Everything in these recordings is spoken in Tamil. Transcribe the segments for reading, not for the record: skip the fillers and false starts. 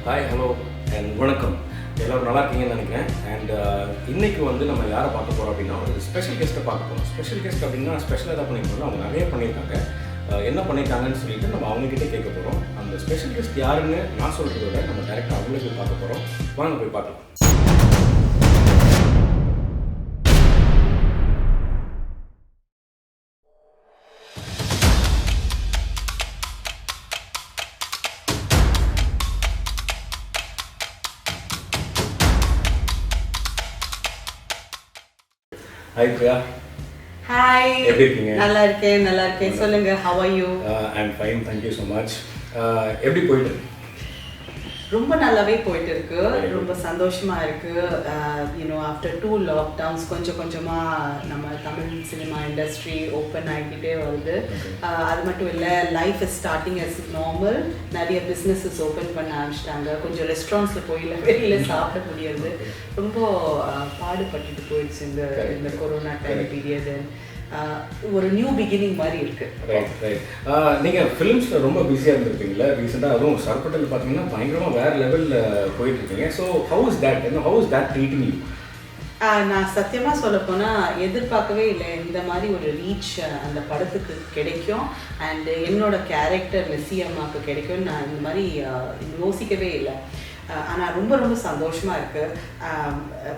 ஹாய் ஹலோ அண்ட் வணக்கம். எல்லோரும் நல்லா இருக்கீங்கன்னு நினைக்கிறேன். அண்ட் இன்றைக்கி வந்து நம்ம யாரை பார்க்க போகிறோம் அப்படின்னா ஒரு ஸ்பெஷல் கெஸ்ட்டை பார்க்க போகிறோம். ஸ்பெஷல் கெஸ்ட் அப்படின்னா ஸ்பெஷலாக எதாவது பண்ணியிருக்கோம், அவங்க நிறைய பண்ணியிருக்காங்க. என்ன பண்ணியிருக்காங்கன்னு சொல்லிட்டு நம்ம அவங்ககிட்ட கேட்க போகிறோம். அந்த ஸ்பெஷல் கெஸ்ட் யாருன்னு நான் சொல்கிறத விட நம்ம டேரெக்டாக அவங்களுக்கு பார்க்க போகிறோம். வாங்க போய் பார்க்கலாம். ஹாய் பிரியா. ஹாய், எப்படி இருக்கீங்க? நல்லா இருக்கேன். சொல்லுங்க, how are you? I'm fine, thank you so much. எப்படி போயிட்டு இருக்கு? ரொம்ப நல்லாவே போயிட்டு இருக்கு. ரொம்ப சந்தோஷமா இருக்கு. ஆஃப்டர் 2 லாக்டவுன்ஸ் கொஞ்சமா நம்ம தமிழ் சினிமா இண்டஸ்ட்ரி ஓப்பன் ஆகிக்கிட்டே வருது. அது மட்டும் இல்லை, life is starting as normal. நிறைய பிஸ்னஸஸ் ஓப்பன் பண்ண ஆரம்பிச்சிட்டாங்க. கொஞ்சம் ரெஸ்டாரண்ட்ஸில் போய் வெளியில் சாப்பிட முடியாது. ரொம்ப பாடுபட்டுட்டு போயிடுச்சு இந்த கொரோனா டைம் பீரியடு. ஒரு நியூ பிகினிங் மாதிரி இருக்கு. ரைட். நீங்கள் ஃபிலிம்ஸில் ரொம்ப பிஸியாக இருந்திருப்பீங்களா ரீசெண்டாக? அதுவும் சர்பட்டல் பார்த்தீங்கன்னா பயங்கரமாக வேறு லெவலில் போயிட்டுருக்கீங்க. So how is that treating you? நான் சத்தியமாக சொல்லப்போனால் எதிர்பார்க்கவே இல்லை இந்த மாதிரி ஒரு ரீச் அந்த படத்துக்கு கிடைக்கும். அண்டு என்னோட கேரக்டர் மெஸ்ஸி அம்மாவுக்கு கிடைக்கும்னு நான் இந்த மாதிரி யோசிக்கவே இல்லை. ஆனால் ரொம்ப ரொம்ப சந்தோஷமாக இருக்குது.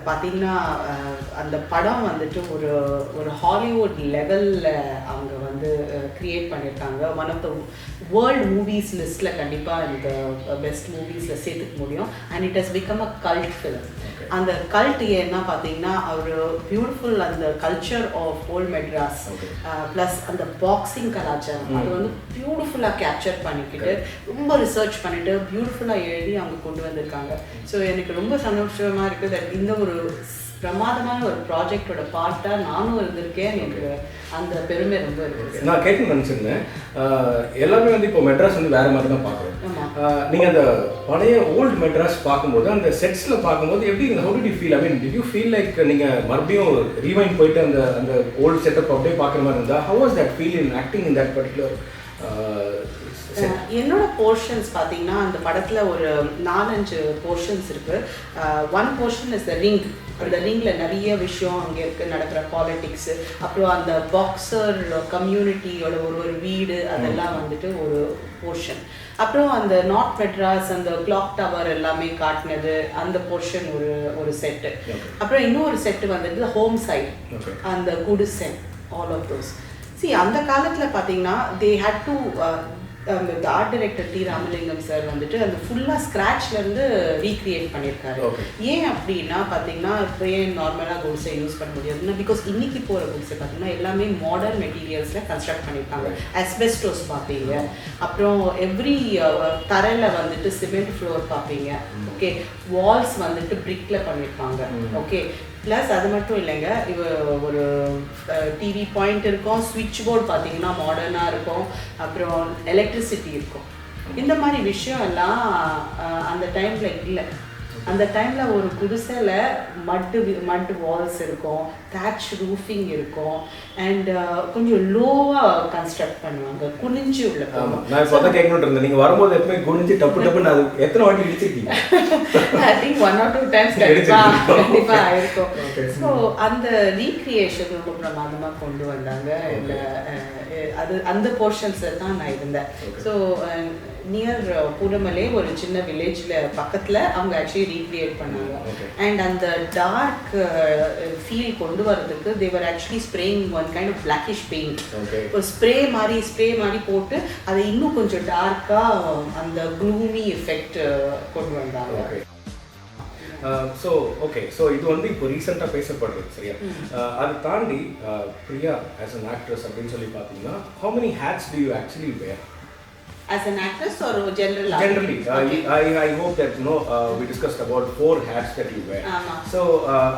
பார்த்திங்கன்னா அந்த படம் வந்துட்டு ஒரு ஹாலிவுட் லெவலில் அவங்க வந்து க்ரியேட் பண்ணியிருக்காங்க. One of the world movies லிஸ்ட்டில் கண்டிப்பாக இந்த பெஸ்ட் மூவிஸில் சேர்த்துக்க முடியும். And it has become a cult film. அந்த கல்ட் என்ன பார்த்தீங்கன்னா ஒரு பியூட்டிஃபுல் அந்த culture of old Madras plus அந்த பாக்ஸிங் கலாச்சாரம் அது வந்து பியூட்டிஃபுல்லாக கேப்சர் பண்ணிக்கிட்டு ரொம்ப ரிசர்ச் பண்ணிட்டு பியூட்டிஃபுல்லாக எழுதி அவங்க கொண்டு வந்திருக்காங்க. ஸோ எனக்கு ரொம்ப சந்தோஷமாக இருக்குது தட் இந்த ஒரு பிரமாதமான ஒரு ப்ராஜெக்டோட பார்ட்டாக நானும் இருந்திருக்கேன். எனக்கு அந்த பெருமை ரொம்ப இருக்குது. நான் கேட்க நினச்சிருந்தேன், எல்லாமே வந்து இப்போ மெட்ராஸ் வந்து வேறு மாதிரி தான் பார்க்குறோம். நீங்கள் அந்த பழைய ஓல்டு மெட்ராஸ் பார்க்கும்போது அந்த செட்ஸில் பார்க்கும்போது எப்படி how did you feel? I mean did you feel like நீங்கள் மறுபடியும் ரீவைண்ட் போயிட்டு அந்த ஓல்டு செட்டப் அப்படியே பார்க்குற மாதிரி இருந்தால் how was that feel in acting in that particular? என்னோட போர்ஷன்ஸ் பார்த்தீங்கன்னா அந்த படத்தில் ஒரு 4-5 போர்ஷன்ஸ் இருக்குது. One portion is the ring. அந்த ரிங்கில் நிறைய விஷயம் அங்கே இருக்குது, நடக்கிற பாலிட்டிக்ஸு, அப்புறம் அந்த பாக்ஸர் கம்யூனிட்டியோட ஒரு வீடு, அதெல்லாம் வந்துட்டு ஒரு போர்ஷன். அப்புறம் அந்த நார்த் மெட்ராஸ் அந்த கிளாக் டவர் எல்லாமே காட்டினது அந்த போர்ஷன் ஒரு செட்டு. அப்புறம் இன்னொரு செட்டு வந்துட்டு ஹோம் சைட், அந்த குடிசை, ஆல் ஆஃப் தோஸ். அந்த காலத்தில் பார்த்தீங்கன்னா தே ஹேட் டு இந்த art director T Ramalingam sir வந்துட்டு அந்த ஃபுல்லாக ஸ்க்ராட்ச்லேருந்து ரீக்ரியேட் பண்ணியிருக்காரு. ஏன் அப்படின்னா பார்த்தீங்கன்னா இப்போ ஏன் நார்மலாக குட்ஸை யூஸ் பண்ண முடியாதுன்னா பிகாஸ் இன்னைக்கு போகிற குட்ஸை பார்த்தீங்கன்னா எல்லாமே மாடர்ன் மெட்டீரியல்ஸில் கன்ஸ்ட்ரக்ட் பண்ணியிருக்காங்க. அஸ்பெஸ்டோஸ் பார்ப்பீங்க, அப்புறம் எவ்ரி தரையில் வந்துட்டு சிமெண்ட் ஃப்ளோர் பார்ப்பீங்க. ஓகே, வால்ஸ் வந்துட்டு பிரிக்கில் பண்ணியிருப்பாங்க. ஓகே, ப்ளஸ் அது மட்டும் இல்லைங்க, ஒரு டிவி பாயிண்ட் இருக்கும், ஸ்விட்ச் போர்டு பார்த்தீங்கன்னா மாடர்னாக இருக்கும், அப்புறம் எலக்ட்ரிசிட்டி இருக்கும். இந்த மாதிரி விஷயம் எல்லாம் அந்த டைமில் இல்லை. அந்த டைமில் ஒரு குடிசையில் மட் வால்ஸ் இருக்கும், தேட்ச் ரூஃபிங் இருக்கும், அண்ட் கொஞ்சம் லோவாக கன்ஸ்ட்ரக்ட் பண்ணுவாங்க, குனிஞ்சு உள்ள. நான் இப்போ தான் கேட்கணும்னு இருந்தேன், நீங்கள் வரும்போது எப்பவுமே குனிஞ்சு டப்புன்னு அது எத்தனை வாட்டி இடிச்சிருக்கீங்க? ஐ திங்க் 1 or 2 டைம்ஸ் கண்டிப்பாக ஆயிருக்கும். ஸோ அந்த ரீக்ரியேஷன் ரொம்ப பிரமாதமாக கொண்டு வந்தாங்க. அது அந்த போர்ஷன்ஸில் தான் நான் இருந்தேன். ஸோ நியர் பூடமலே ஒரு சின்ன வில்லேஜில் பக்கத்தில் அவங்க ஆக்சுவலி ரீக்ரியேட் பண்ணாங்க. அண்ட் அந்த டார்க் ஃபீல் கொண்டு வரதுக்கு they were actually spraying one kind of blackish paint. ஒரு ஸ்ப்ரே மாதிரி போட்டு அதை இன்னும் கொஞ்சம் டார்க்காக அந்த க்ளூமி எஃபெக்ட் கொண்டு வந்தாங்க. ஸோ இது வந்து இப்போ ரீசெண்டாக பேசப்படுறது சரியா? அதை தாண்டி பிரியா ஆஸ் அன் ஆக்ட்ரஸ் அப்படின்னு சொல்லி பார்த்தீங்கன்னா how many hats do you actually wear? As an actress or generally? Okay. I hope that we discussed about 4 hats that you wear. So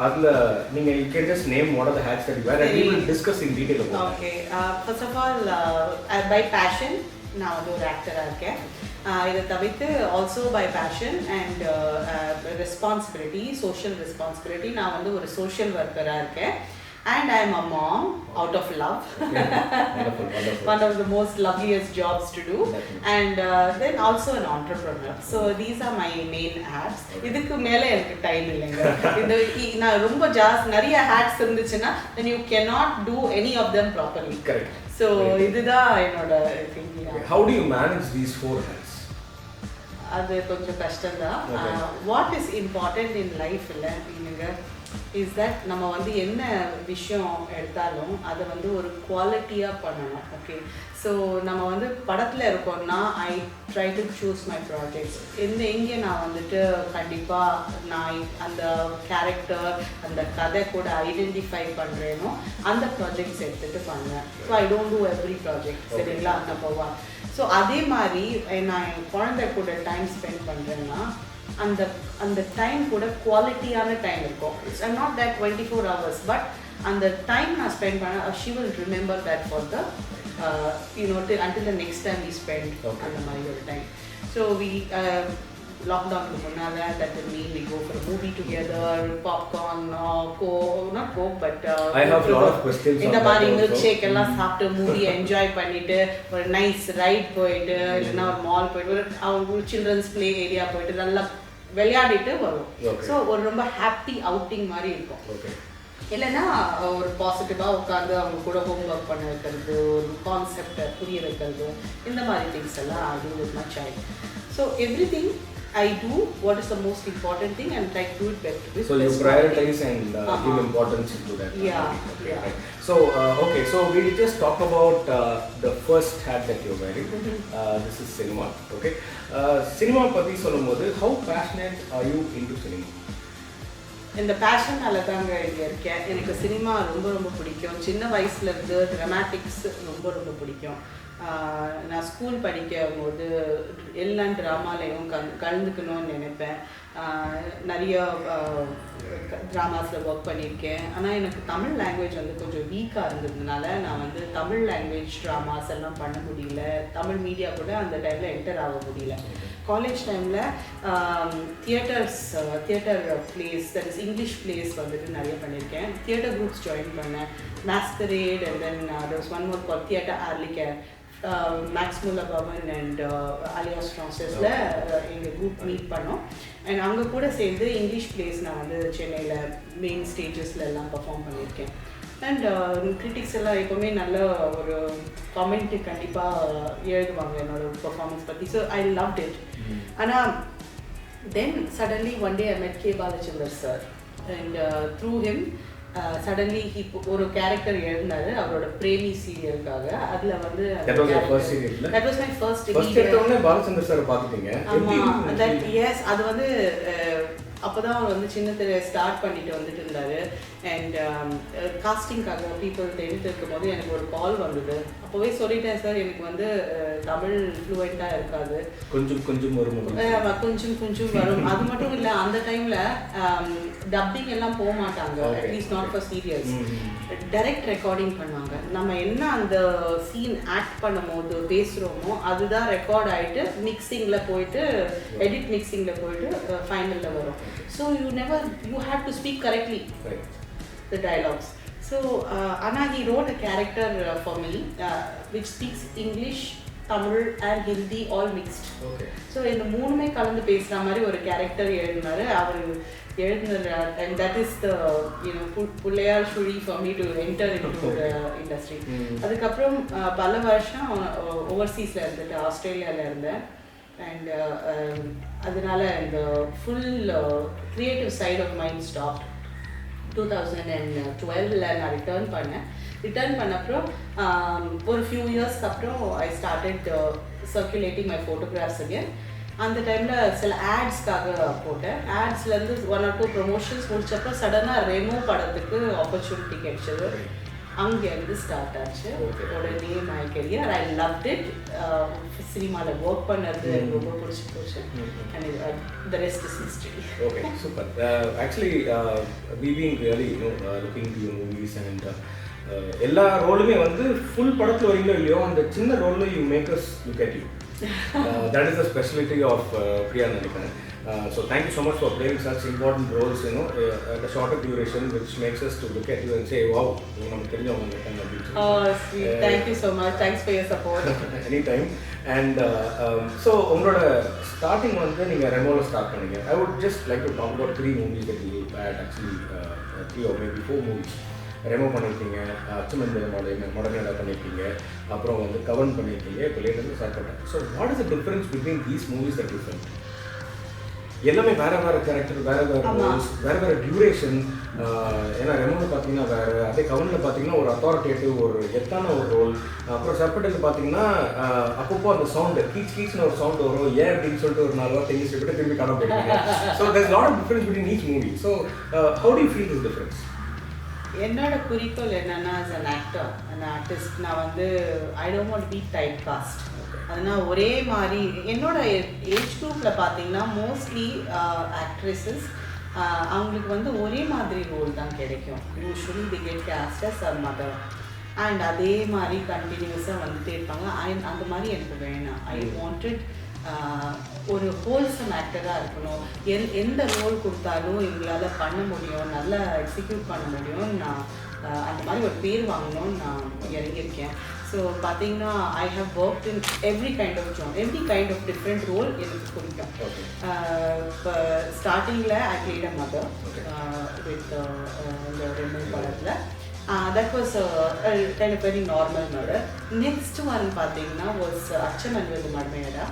adla neenga you can just name what are the hats that you wear and we will discuss in detail about that. Okay. First of all, by passion நான் வந்து ஒரு ஆக்டராக இருக்கேன். இதை தவிர்த்து also by passion and responsibility, social responsibility, நான் வந்து ஒரு சோஷியல் ஒர்க்கராக இருக்கேன். and I'm a mom out of love. Wonderful, wonderful. One of the most loveliest jobs to do. Definitely. And then also an entrepreneur. So these are my main hats. இதுக்கு மேல எனக்கு டைம் இல்லைங்க. இந்த நான் ரொம்ப நிறைய hats இருந்துச்சுன்னா then you cannot do any of them properly. Correct. So இதுதான் என்னோட thinking. How do you manage these 4 hats? அது கொஞ்சம் கஷ்டம்தான். Okay. What is important in life இல்லை அப்படின்னுங்க இஸ் தட் நம்ம வந்து என்ன விஷயம் எடுத்தாலும் அதை வந்து ஒரு குவாலிட்டியாக பண்ணணும். ஓகே, ஸோ நம்ம வந்து படத்தில் இருக்கோம்னா I try to choose my projects. எங்கே நான் வந்துட்டு கண்டிப்பாக நான் அந்த கேரக்டர் அந்த கதை கூட ஐடென்டிஃபை பண்ணுறேனோ அந்த ப்ராஜெக்ட்ஸ் எடுத்துகிட்டு பண்ணுவேன். So I don't do every project. சரிங்களா? நம்பர் 1. ஸோ அதே மாதிரி நான் என் குழந்தை கூட டைம் ஸ்பெண்ட் பண்ணுறேன்னா அந்த அந்த டைம் கூட குவாலிட்டியான டைம் இருக்கும். It's not that 24 hours, but அந்த டைம் நான் ஸ்பெண்ட் பண்ண she will remember that for the until the next time we spend அந்த மாதிரி ஒரு டைம். ஸோ வி லாக்டவுனுக்கு முன்னால் that would mean we go for a movie together, popcorn, not coke, but I have a lot of questions. இந்த மாதிரி மில்க் ஷேக் எல்லாம் சாப்பிட்டு மூவி என்ஜாய் பண்ணிட்டு ஒரு நைஸ் ரைட் போயிட்டு இல்லைன்னா ஒரு மால் போயிட்டு அவங்க சில்ட்ரன்ஸ் பிளே ஏரியா போயிட்டு நல்லா விளையாடிட்டு வரும். ஸோ ஒரு ரொம்ப ஹாப்பி அவுட்டிங் மாதிரி இருக்கும். இல்லைன்னா ஒரு பாசிட்டிவாக உட்காந்து அவங்க கூட ஹோம் ஒர்க் பண்ண வைக்கிறது, ஒரு கான்செப்டை புரிய வைக்கிறது, இந்த மாதிரி திங்ஸ் எல்லாம் I do with my child. So everything I do what is the most important thing and try to do it better. So you prioritize and give importance to that. Yeah. Okay, Yeah. right. So okay, so we just talk about the first hat that you're wearing. This is cinema. Okay. Cinema பத்தி சொல்லும்போது how passionate are you into cinema? இந்த பேஷனால தாங்க இங்கே இருக்கேன். எனக்கு சினிமா ரொம்ப ரொம்ப பிடிக்கும். சின்ன வயசுலேருந்து ட்ராமாட்டிக்ஸ் ரொம்ப ரொம்ப பிடிக்கும். நான் ஸ்கூல் படிக்கும் போது எல்லா ட்ராமாலையும் கலந்துக்கணும்னு நினைப்பேன். நிறைய ட்ராமாஸில் ஒர்க் பண்ணியிருக்கேன். ஆனால் எனக்கு தமிழ் லாங்குவேஜ் வந்து கொஞ்சம் வீக்காக இருந்ததுனால நான் வந்து தமிழ் லாங்குவேஜ் ட்ராமாஸ் எல்லாம் பண்ண முடியல. தமிழ் மீடியா கூட அந்த டைமில் என்டர் ஆக முடியல. காலேஜ் டைமில் theatre plays, that is English plays வந்துட்டு நிறைய பண்ணியிருக்கேன். தியேட்டர் குரூப்ஸ் ஜாயின் பண்ணேன். Masquerade and then there was one more called Theatre Arlican, Max Muller Bhavan and Alias Francisல எங்கள் குரூப் மீட் பண்ணோம். அண்ட் அங்கே கூட சேர்ந்து இங்கிலீஷ் பிளேஸ் நான் வந்து சென்னையில் மெயின் ஸ்டேஜஸில் எல்லாம் பர்ஃபார்ம் பண்ணியிருக்கேன். அண்ட் கிரிட்டிக்ஸ் எல்லாம் எப்போவுமே நல்ல ஒரு காமெண்ட் கண்டிப்பாக எழுதுவாங்க என்னோட பர்ஃபார்மன்ஸ் பற்றி. So I loved it. ஆனால் then suddenly one day I met K Balachander sir and through him suddenly ஒரு கேரக்டர் எழுதினாரு அவரோட பிரேமி சீரியலுக்காக. அதுல வந்து that was my first Balachander sir பாத்துட்டீங்க. ஆமா, தட் எஸ். அது வந்து அப்போதான் அவர் வந்து சின்ன திரை ஸ்டார்ட் பண்ணிட்டு வந்துட்டு இருந்தாரு. அண்ட் காஸ்டிங்காக பீப்புள் தேடிட்டு இருக்கும் போது எனக்கு ஒரு கால் வந்தது. அப்போவே சொல்லிட்டேன், சார் எனக்கு வந்து தமிழ் ஃப்ளூவெண்ட்டாக இருக்காது, கொஞ்சம் கொஞ்சம் வரும். அது மட்டும் இல்லை, அந்த டைமில் டப்பிங் எல்லாம் போக மாட்டாங்க, at least not for serials. Direct recording பண்ணுவாங்க. நம்ம என்ன அந்த சீன் ஆக்ட் பண்ணும் போது பேசுகிறோமோ அதுதான் ரெக்கார்ட் ஆகிட்டு மிக்சிங்கில் போயிட்டு எடிட் மிக்சிங்கில் போயிட்டு ஃபைனலில் வரும். So you have to speak correctly the dialogues. So Anna, he wrote a character for me which speaks English, Tamil and Hindi all mixed. Okay. So இந்த மூணுமே கலந்து பேசுற மாதிரி ஒரு கேரக்டர் எழுதினாரு அவர். And that is the Pillaiyar சுழி for me to enter into the industry. அதுக்கப்புறம் பல வருஷம் ஓவர்சீஸில் இருந்துட்டு ஆஸ்திரேலியாவில் இருந்தேன். அண்ட் அதனால இந்த full creative side of mind stop. 2012 நான் ரிட்டர்ன் பண்ணப்பறம் ஒரு ஃபியூ இயர்ஸ்க்கு அப்புறம் I started circulating my photographs again. அந்த டைமில் சில ஆட்ஸ்க்காக போட்டேன். ஆட்ஸ்லேருந்து 1 or 2 ப்ரொமோஷன்ஸ் முடிச்சப்போ சடனாக ரெமோ படத்துக்கு ஆப்பர்ச்சுனிட்டி கிடைச்சது. அங்கேருந்து ஸ்டார்ட் ஆச்சு உடனே my career. I loved it. சினிமாவில் ஒர்க் பண்ணது எனக்கு ரொம்ப பிடிச்சி போச்சு. And the rest is history. Okay, super. Actually we been really looking to your movies and எல்லா ரோலுமே வந்து ஃபுல் படத்தில் வரீங்களோ இல்லையோ அந்த சின்ன ரோலில் you make us look at you. That is the specialty of Priya நினைக்கிறேன். So thank you so much for playing such important roles, you know, at a shorter duration, which makes us to look at you and say, wow, நமக்கு தெரிஞ்சவங்க இருக்காங்க அப்படின்னு சொல்லி. Oh, sweet. Thank you so much. Thanks for your support. Anytime. And so உங்களோட starting வந்து நீங்கள் ரெமோவில் ஸ்டார்ட் பண்ணீங்க. I would just like to talk about 3 movies that you had actually, 3 or maybe 4 movies. Remo பண்ணியிருக்கீங்க, அச்சுமந்த மொடனேடா பண்ணியிருக்கீங்க, அப்புறம் வந்து கவன் பண்ணியிருக்கீங்க, இப்போ லேட்டஸ்ட் ஸ்டார்ட் பண்ணேன். So what is the difference between these movies that you felt? எல்லாமே வேறு வேறு கேரக்டர், வேறு வேறு ரோல்ஸ், வேறு வேறு டியூரேஷன். ஏன்னா ரெமோவில் பார்த்தீங்கன்னா வேறு, அதே கவனில் பார்த்தீங்கன்னா ஒரு அத்தாரிட்டேட்டிவ், ஒரு எத்தான ஒரு ரோல். அப்புறம் சர்பட்டல் பார்த்தீங்கன்னா அப்பப்போ அந்த சவுண்டு கீச்னு ஒரு சவுண்ட் வரும், ஏன் அப்படின்னு சொல்லிட்டு ஒரு 4 வாரம் இங்கிலீஷ் விட்டு திரும்பி காண போயிருக்கீங்க. So there's lot of difference between each movie. So how do you feel this difference? என்னோட குறிக்கோள் என்னன்னா, as an actor, an artist, நான் வந்து I don't want to be typecast. அதனால் ஒரே மாதிரி என்னோட ஏஜ் குரூப்பில் பார்த்தீங்கன்னா மோஸ்ட்லி ஆக்ட்ரஸஸ் அவங்களுக்கு வந்து ஒரே மாதிரி ரோல் தான் கிடைக்கும். Usually they get cast as a mother and அதே மாதிரி கண்டினியூஸாக வந்துட்டே இருப்பாங்க. அந்த மாதிரி எனக்கு வேணாம். ஐ வாண்டட் ஒரு ஹோல்சம் ஆக்டராக இருக்கணும். எந்த ரோல் கொடுத்தாலும் எங்களால் பண்ண முடியும், நல்லா எக்ஸிக்யூட் பண்ண முடியும். நான் அந்த மாதிரி ஒரு பேர் வாங்கணும்னு நான் இறங்கியிருக்கேன். ஸோ பார்த்தீங்கன்னா I have work in every kind of genre, every kind of different role எனக்கு பிடிக்கும். இப்போ ஸ்டார்டிங்கில் I played a mother with இந்த ரெண்டு படத்தில். That was kind of very normal murder. Next one பார்த்தீங்கன்னா was அச்சமன்வது மடமையடா.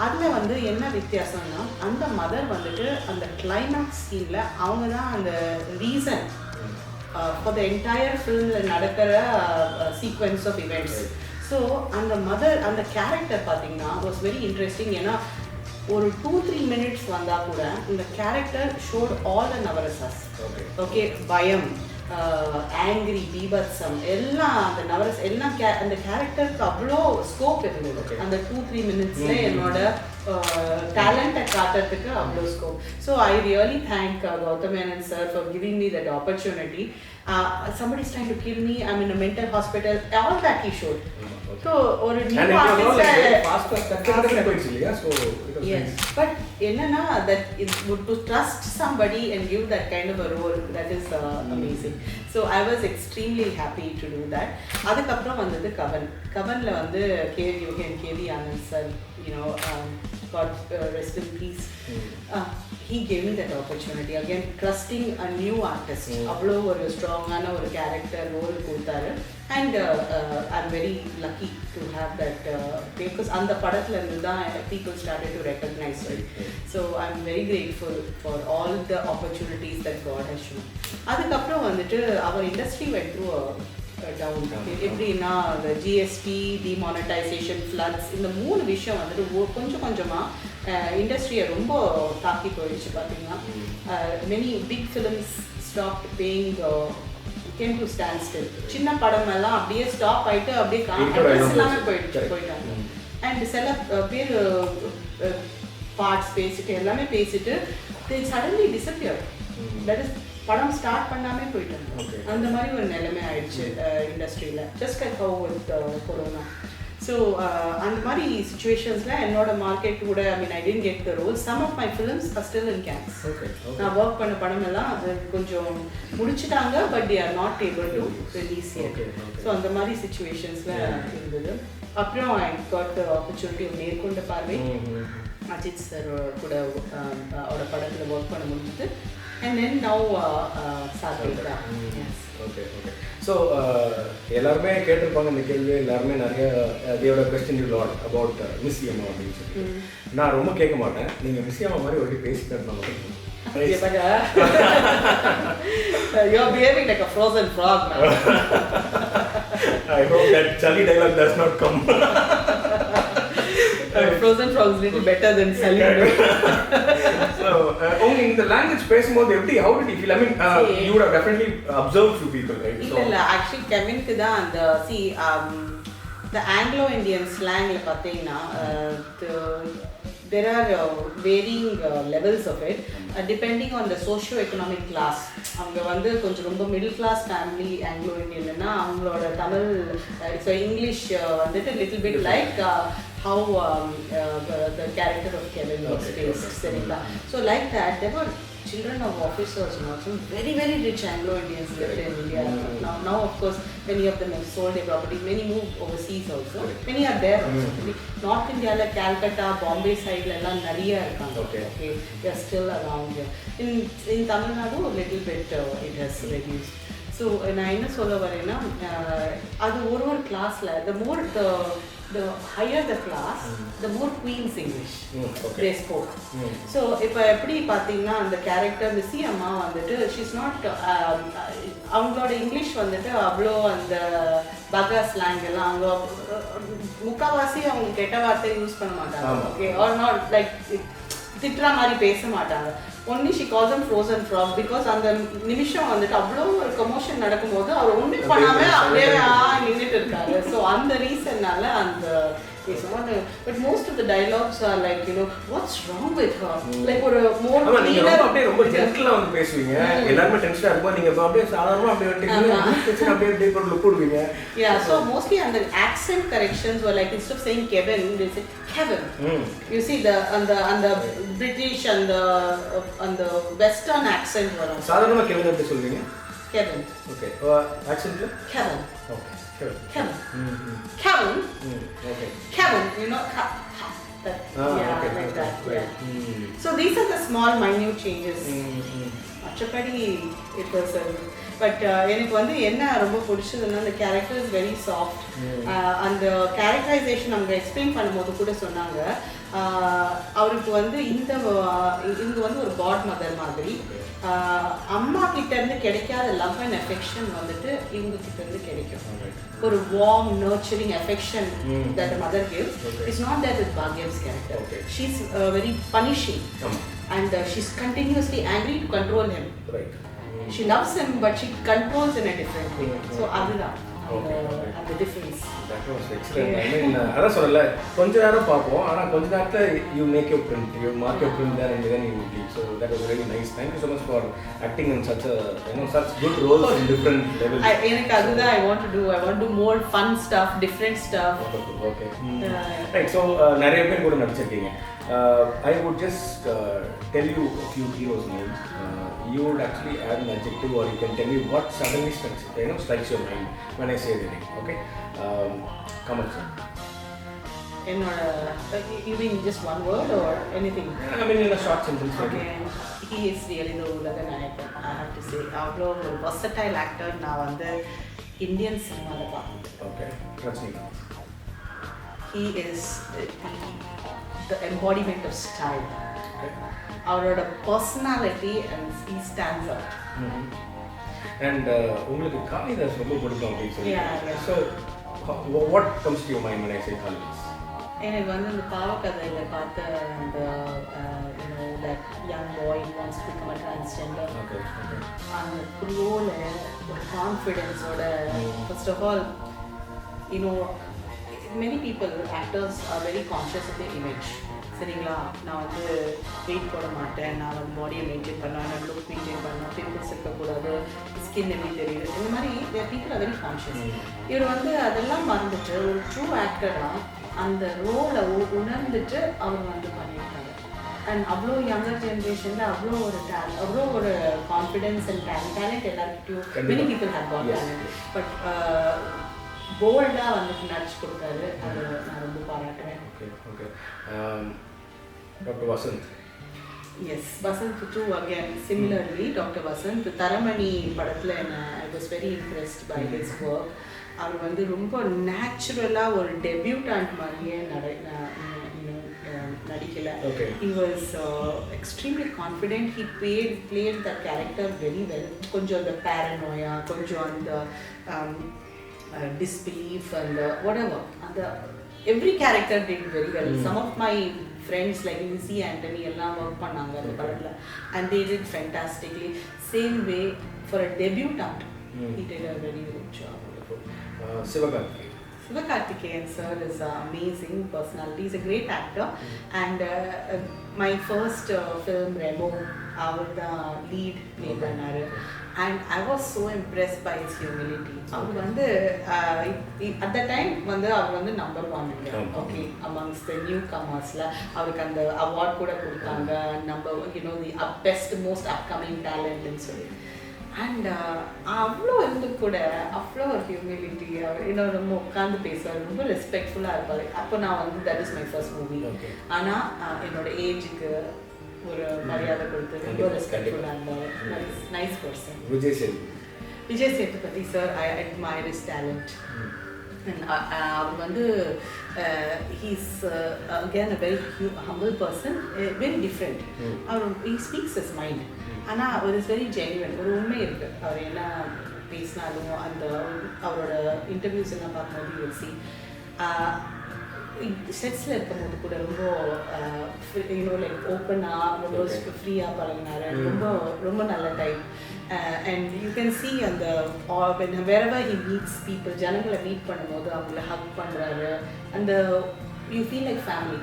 அதில் வந்து என்ன வித்தியாசம்னா, அந்த மதர் வந்துட்டு அந்த கிளைமேக்ஸ் சீனில் அவங்க தான் அந்த ரீசன் ஃபார் த என்டையர் ஃபிலிமில் நடக்கிற சீக்வென்ஸ் ஆஃப் இவெண்ட்ஸ். ஸோ அந்த மதர், அந்த கேரக்டர் பார்த்தீங்கன்னா வாஸ் வெரி இன்ட்ரெஸ்டிங். ஏன்னா ஒரு 2-3 minutes வந்தால் கூட இந்த கேரக்டர் ஷோட் ஆல் த நவரசஸ். ஓகே, பயம், ஆங்கிரி, பீபத்சம், எல்லாம் அந்த நவரஸ் எல்லாம் அந்த கேரக்டருக்கு அவ்வளோ ஸ்கோப் இருந்தது. அந்த 2-3 minutesல என்னோட டேலண்ட்டை காட்டுறதுக்கு அவ்வளோ scope. So I really thank Gautham Menon sir for giving me that opportunity. Somebody is trying to kill me, I'm in a mental hospital, all that he showed. So ஒரு new artist yes, but என்னன்னா that to trust somebody and give that kind of a role, that is amazing. So I was extremely happy to do that. அதுக்கப்புறம் வந்தது கவன்ல வந்து KV Anand sir, you know, God rest in peace. He gave me that opportunity again, trusting a new artist. அவ்வளோ ஒரு ஸ்ட்ராங்கான ஒரு கேரக்டர் ரோல் கொடுத்தாரு. And I'm very lucky to have that because அந்த படத்துல இருந்து தான் people started to recognize it. So I'm very grateful for all the opportunities that God has shown. அதுக்கப்புறம் வந்துட்டு our industry went through a down. எப்படின்னா the GST, demonetization, floods, இந்த 3 விஷயம் வந்துட்டு கொஞ்சம் கொஞ்சமாக இண்டஸ்ட்ரியை ரொம்ப தாக்கி போயிடுச்சு. பார்த்தீங்கன்னா many big films stopped paying, came to stand still. சின்ன படம் எல்லாம் அப்படியே ஸ்டாப் ஆகிட்டு அப்படியே எல்லாமே போயிட்டாங்க. அண்ட் சில பேர் பார்ட்ஸ் பேசிட்டு எல்லாமே பேசிட்டு they suddenly disappeared. That is, படம் ஸ்டார்ட் பண்ணாமே போயிட்டாங்க. அந்த மாதிரி ஒரு நிலைமை ஆயிடுச்சு இண்டஸ்ட்ரியில், just like how with corona. So அந்த மாதிரி சுச்சுவேஷன்ஸில் என்னோட மார்க்கெட் கூட, I mean I didn't get the role. Some of my films are still in Cannes. நான் ஒர்க் பண்ண படம் எல்லாம் கொஞ்சம் முடிச்சுட்டாங்க, but they are not able to release yet. So அந்த மாதிரி சுச்சுவேஷன்ஸில் இருந்தது. அப்புறம் I got the opportunity of Nerkonda Paarvai, Ajith sir கூட அவரோட படத்தில் ஒர்க் பண்ண முடிஞ்சது. And then now Sagarika. Yes. Okay. So எல்லாருமே கேட்டிருப்பாங்க இந்த கேள்வி, எல்லாருமே நிறைய தேவோட question you lot about miss அம்மா அப்படின்னு சொல்லி. நான் ரொம்ப கேட்க மாட்டேன், நீங்கள் மிஸ் அம்மா மாதிரி ஒரு பேசிட்டு இருந்தாங்க. You're behaving like a frozen frog now. I hope that Chali dialogue does not come. Frozen frog is little better than Chali. So only in the language பேசும்போது எப்படி, how did you feel? I mean you would have definitely observed few people, right? இல்ல actually Kevinக்கு தான் அந்த the Anglo-Indian slangல பார்த்தீங்கன்னா there are varying levels of it depending on the socio-economic class. அவங்க வந்து கொஞ்சம் ரொம்ப மிடில் கிளாஸ் ஃபேமிலி Anglo-Indianனா அவங்களோட தமிழ் இங்கிலீஷ் வந்துட்டு little bit like how the character of Kevin was faced. Seriங்களா? So like that, there were children of officers, some very very rich Anglo-Indians lived in India. Now of course many of them have sold their properties, many moved overseas also. Many are there also. North India like Calcutta, Bombay side எல்லாம் நிறைய இருக்காங்க. Okay, they are still around here. In Tamil Nadu a little bit it has reduced. So நான் என்ன சொல்ல வரேன்னா அது ஒரு கிளாஸ்ல the higher the class, the more Queen's English they spoke. So இப்போ எப்படி பார்த்தீங்கன்னா அந்த கேரக்டர் மிஸ்ஸி அம்மா வந்துட்டு she's not அவங்களோட இங்கிலீஷ் வந்துட்டு அவ்வளோ அந்த பகா ஸ்லாங் எல்லாம் அவங்க முக்கால்வாசி அவங்க கெட்ட வார்த்தை யூஸ் பண்ண மாட்டாங்க. ஓகே ஆர் நாட் லைக் திட்டுற மாதிரி பேச மாட்டாங்க. only she calls them frozen frog because அந்த நிமிஷம் வந்துட்டு அவ்வளோ ஒரு கமோஷன் நடக்கும்போது அவர் ஒன்றும் பண்ணாம அப்படியே நின்றுட்டு இருக்காரு. ஸோ அந்த ரீசன்னால அந்த but most of the dialogues are like, what's wrong with her? Like ஒரு more cleaner அப்படியே ரொம்ப ஜென்டலா வந்து பேசுவீங்க. எல்லாரும் டென்ஷனா இருக்கும். நீங்க அப்படியே சாதாரணமா அப்படியே விட்டுட்டீங்க. அப்படியே ஒரு look கொடுவீங்க. Yeah, so mostly and the accent corrections were like instead of saying Kevin, they say Kevin. You see and the British and the western accent வரும். சாதாரணமா கெவின் எப்படி சொல்வீங்க? Kevin. Okay. Accent Kevin. Okay. Kevin. Kevin. Okay. Kevin, okay. Like that. Yeah. So these are the small minute changes. Achapadi it was but எனக்கு வந்து என்ன ரொம்ப பிடிச்சதுன்னா அந்த கேரக்டர் இஸ் வெரி சாஃப்ட். அந்த கேரக்டரைசேஷன் அவங்க எக்ஸ்பிளைன் பண்ணும்போது கூட சொன்னாங்க அவருக்கு வந்து இவங்க வந்து ஒரு காட் மதர் மாதிரி. அம்மா கிட்ட இருந்து கிடைக்காத லவ் அண்ட் அஃபெக்ஷன் வந்துட்டு இவங்க கிட்ட இருந்து கிடைக்கும். ஒரு warm nurturing affection that the mother gives. It's not that with Bhagyam's character. She's very punishing and she's continuously angry to control him. Right. She loves him but she controls in a different way. So அதுதான் the difference. That was excellent. I mean அதான் சொல்லல கொஞ்ச நேரம் பார்ப்போம் ஆனா கொஞ்ச நேரத்துல you make your print, you mark your print there and then you leave. So that was really nice. Thank you so much for acting in such such good roles in different levels. எனக்கு அதுதான் I want to do more fun stuff, different stuff. Okay. Right, so நிறைய பேர் கூட நடிச்சிருக்கீங்க. I would just tell you a few heroes' names. You would actually add an adjective or you can tell me what suddenly strikes your mind when I say the name. Okay? Kamal sir. You mean just one word or anything? I mean in a short sentence. Okay. He is really the Ulaga Nayakan. I have to say. Avlo versatile actor now on the Indian cinema la paathu. Okay. Rajinikanth. He is the embodiment of style. அவரோட personality and he stands out. And உங்களுக்கு காளிதாஸ் ரொம்ப பிடிக்கும் அப்படின்னு சொல்லி. Yeah. So what comes to your mind when I say Kalidas? எனக்கு வந்து இந்த பாவக்கதையில் பார்த்த அந்த that young boy who wants to become a transgender. Okay. அந்த குரோல ஒரு கான்ஃபிடென்ஸோட first of all many people, actors are very conscious of their image. சரிங்களா, நான் வந்து வெயிட் போட மாட்டேன், நான் வந்து பாடியை மெயின்டைன் பண்ணுவேன், நான் லுக் மெயின்டைன் பண்ணுவேன், பிம்பிள்ஸ் இருக்கக்கூடாது, ஸ்கின் எப்படி தெரியுது, இந்த மாதிரி பீப்புள் ஆர் வெரி கான்ஷியஸ். இவர் வந்து அதெல்லாம் மறந்துட்டு ஒரு ட்ரூ ஆக்டராக அந்த ரோலை உணர்ந்துட்டு அவர் வந்து பண்ணியிருக்காரு. அண்ட் அவ்வளோ யங்கர் ஜென்ரேஷனில் அவ்வளோ ஒரு கான்ஃபிடென்ஸ் அண்ட் டேலண்ட் எல்லாருக்கிட்டையும் many people have God talent. But போல்டாக வந்துட்டு நடிச்சு கொடுத்தாரு, அது நான் ரொம்ப பாராட்டுவேன். Okay. Dr. Vasanth. Yes, Vasanth too again similarly. Dr. Vasanth Taramani படத்துல I was very impressed by his work. அவர் வந்து ரொம்ப நேச்சுரலா ஒரு டெபியூட்டன்ட் மாதிரியே நடிக்கல. He was extremely confident. He played the character very well. கொஞ்சம் அந்த paranoia, கொஞ்சம் அந்த disbelief and whatever. And every character did very well. Some of my friends like Lizzie Anthony எல்லாம் work பண்ணாங்க அந்த படத்துல and they did fantastically. Same way for a debutant, he did a very good job. Sivakarthikeyan sir is an amazing personality. He's a great actor and my first film Remo, அவர் தான் lead play பண்ணாரு. and I was so impressed by his humility. அவர் வந்து at the time வந்து அவர் வந்து நம்பர் 1 ஓகே amongst the newcomersல அவருக்கு அந்த அவார்ட் கூட கொடுத்தாங்க number the best most upcoming talent ன்னு சொல்லி. அண்ட் அவ்வளோ இருந்து கூட அவ்வளோ ஒரு ஹியூமிலிட்டி அவர் ரொம்ப உட்காந்து பேசுவார், ரொம்ப ரெஸ்பெக்ட்ஃபுல்லாக இருப்பார். அப்போ நான் வந்து that is my first movie. ஆனால் என்னோட ஏஜுக்கு ஒரு மரியாதை கொடுத்து ரொம்ப ரெஸ்பெக்ட்ஃபுல்லாக இருந்தார். Nice person. Vijay Sethupathi sir, I admire his talent. And அவர் வந்து he's again a very humble person, very different. அவர் ஹீ ஸ்பீக்ஸ் ஹிஸ் மைண்ட். ஆனால் அவர் இஸ் வெரி ஜென்யூன். ஒரு உண்மை இருக்குது. அவர் என்ன பேசினாலும் அந்த அவரோட இன்டர்வியூஸ் எல்லாம் பார்க்கும்போது யோசி செட்ஸில் இருக்கும்போது கூட ரொம்ப லைக் ஓப்பனாக ரொம்ப ஃப்ரீயாக பழகினார். ரொம்ப ரொம்ப நல்ல type. And you can see அந்த wherever he meets people, ஜனங்களை மீட் பண்ணும்போது அவங்கள ஹக் பண்ணுறாரு. அந்த you feel like family.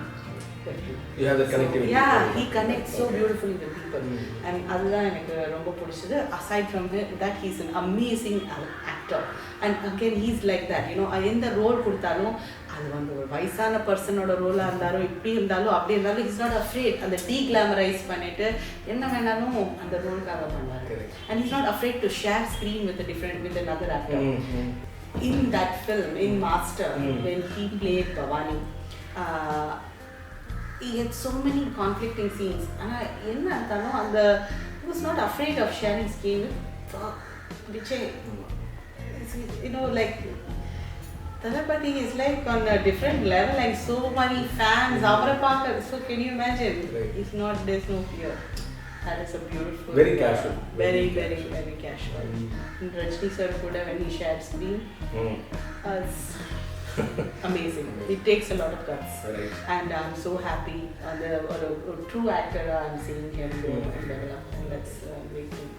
You have the connectivity. Yeah, he connects so beautifully with people. And அதுதான் எனக்கு ரொம்ப பிடிச்சது. Aside from that, he's an amazing actor. And again, he's like that. எந்த ரோல் கொடுத்தாலும் அது வந்து ஒரு வயசான பர்சனோட ரோலாக இருந்தாலும் இப்படி இருந்தாலும் அப்படி இருந்தாலும் he's not afraid. அந்த டீக்ளாமரைஸ் பண்ணிட்டு என்ன வேணாலும் அந்த ரோலுக்காக பண்ணுவார். And he's not afraid to share screen with another actor. In that film, in Master, when he played Bhavani, he had so many conflicting scenes. ஆனால் என்ன இருந்தாலும் அந்த he was not afraid of sharing screen with Vijay. Like Thalapathy is like on a different level, like so many fans. அவரை பார்க்க, so can you imagine? It's not, there's no fear. That is a beautiful. Very casual. Very, very, very casual. Rajni sir kuda when he shared screen. It's amazing. It takes a lot of guts. Right. And I'm so happy. A true actor, I'm seeing him grow and develop. And that's great thing.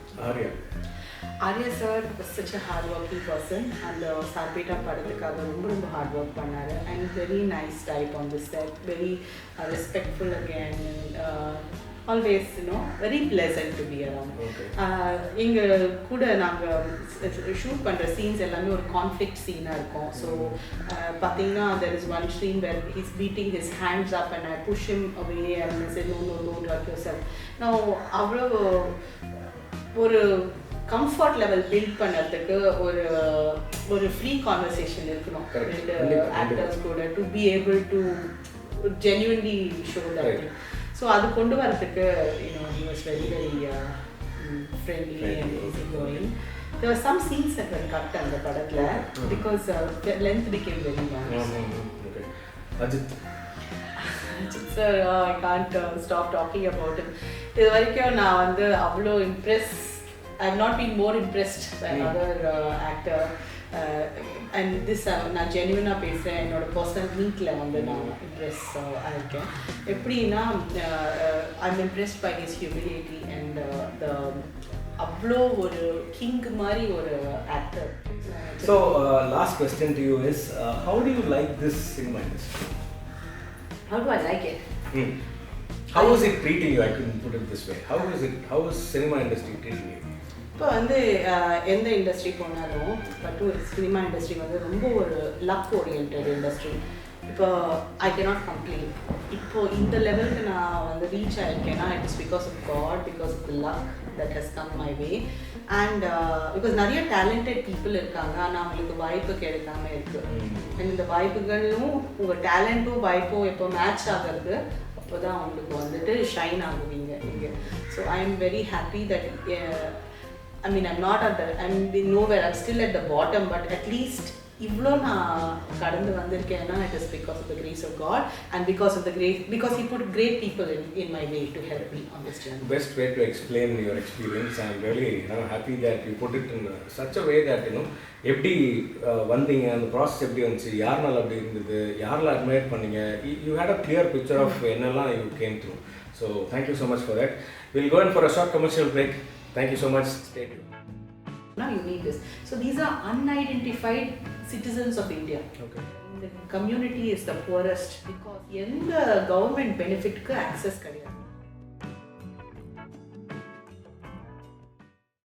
Arya sir was such a hard-working person. And Sarpeta படத்துக்காக ரொம்ப hard work பண்ணாரு. And very nice type on the set. Very respectful again. And always very pleasant to be around. இங்க கூட நாங்க ஷூட் பண்ற சீன்ஸ் எல்லாமே ஒரு கான்ஃப்ளிக்ட் சீனா இருக்கும். ஸோ பார்த்தீங்கன்னா there is one scene where he's beating his hands up and I push him away and I say no don't hurt yourself. Now அவ்வளோ ஒரு கம்ஃபர்ட் லெவல் பில்ட் பண்ணுறதுக்கு ஒரு ஃப்ரீ கான்வர்சேஷன் இருக்கணும் ரெண்டு ஆக்டர்ஸ் கூட to be able to genuinely show that. So அது கொண்டு வரதுக்கு he was very very friendly and easygoing. There were some scenes that were cut அந்த படத்துல because the length became very long. Okay. Ajit sir, I can't stop talking about him. இது வரைக்கும் நான் வந்து அவ்வளோ I have not been more impressed by another actor. And this நான் ஜென்யூனாக பேசுகிறேன். என்னோட பர்சனல் மீட்டில் வந்து நான் இம்ப்ரெஸ் ஆகிருக்கேன். எப்படின்னா I'm impressed by his humility and அவ்வளோ ஒரு கிங் மாதிரி ஒரு actor. So last question to you is how do you like this cinema industry? How do I like it? How is it treating you? I couldn't put it this way. How is cinema industry treating you? இப்போ வந்து எந்த இண்டஸ்ட்ரி போனாலும் பட் சினிமா இண்டஸ்ட்ரி வந்து ரொம்ப ஒரு லக் ஓரியன்ட் இண்டஸ்ட்ரி. இப்போ ஐ கேனாட் கம்ப்ளைன். இப்போது இந்த லெவலுக்கு நான் வந்து ரீச் ஆகிருக்கேன்னா it's because of God, because of the luck that has come my way. And because நிறைய டேலண்டட் பீப்புள் இருக்காங்க, ஆனால் அவங்களுக்கு வாய்ப்பு கிடைக்காம இருக்குது. அண்ட் இந்த வாய்ப்புகளும் உங்கள் டேலண்ட்டும் வாய்ப்பும் எப்போ மேட்ச் ஆகிறது அப்போ தான் அவங்களுக்கு வந்துட்டு ஷைன் ஆகுவீங்க இங்கே. So I am very happy that I mean, I'm nowhere, I'm still at the bottom, but at least இவ்வளோ நான் கடந்து வந்திருக்கேன்னா it is because of the grace of God and because he put great people in my way to help me on this journey. Best way to explain your experience. I'm really happy that you put it in such a way that எப்படி வந்தீங்க, அந்த ப்ராசஸ் எப்படி வந்துச்சு, யாருனால அப்படி இருந்தது, யாரெல்லாம் அட்மையர் பண்ணீங்க, you had a clear picture of என்னெல்லாம் you came through. So thank you so much for that. We'll go in for a short commercial break. Thank you so much. Stay tuned. Now you need this. So these are unidentified citizens of India. Okay. The community is the poorest because எந்த government benefit க்கு access கிடையாது.